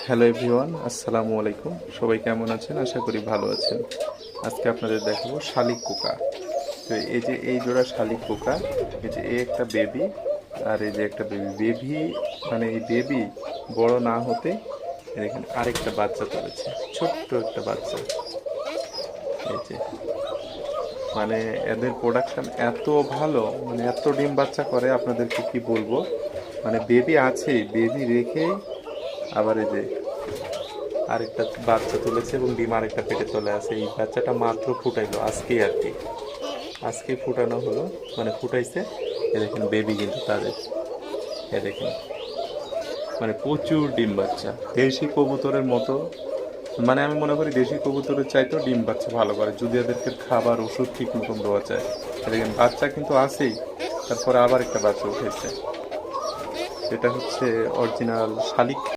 Hello everyone, আসসালামু আলাইকুম। সবাই কেমন আছেন? আশা করি ভালো আছেন। আজকে আপনাদের দেখাবো শালিক পোকা। তো এই যে এই জোড়া শালিক পোকা, এই যে এই একটা বেবি আর এই যে একটা বেবি মানে এই বেবি বড় না হতে দেখেন আরেকটা বাচ্চা তুলেছে, ছোট্ট একটা বাচ্চা। এই যে মানে এদের প্রোডাকশন এত ভালো, মানে এত ডিম বাচ্চা করে আপনাদেরকে কি বলবো। মানে বেবি আছেই, বেবি রেখেই আবার এই যে আরেকটা বাচ্চা তুলেছে এবং ডিম আরেকটা পেটে চলে আসে। এই বাচ্চাটা মাত্র ফুটাইলো আজকেই আর কি, আজকেই ফুটানো হলো, মানে ফুটাইছে। এ দেখেন বেবি কিন্তু তাদের, এ দেখেন মানে প্রচুর ডিম বাচ্চা, দেশি কবুতরের মতো। মানে আমি মনে করি দেশি কবুতরের চাইতেও ডিম বাচ্চা ভালো করে যদি এদেরকে খাবার ওষুধ ঠিক মতন দেওয়া যায়। এ দেখেন বাচ্চা কিন্তু আছেই, তারপরে আবার একটা বাচ্চা উঠেছে। এটা হচ্ছে অরিজিনাল শালিক।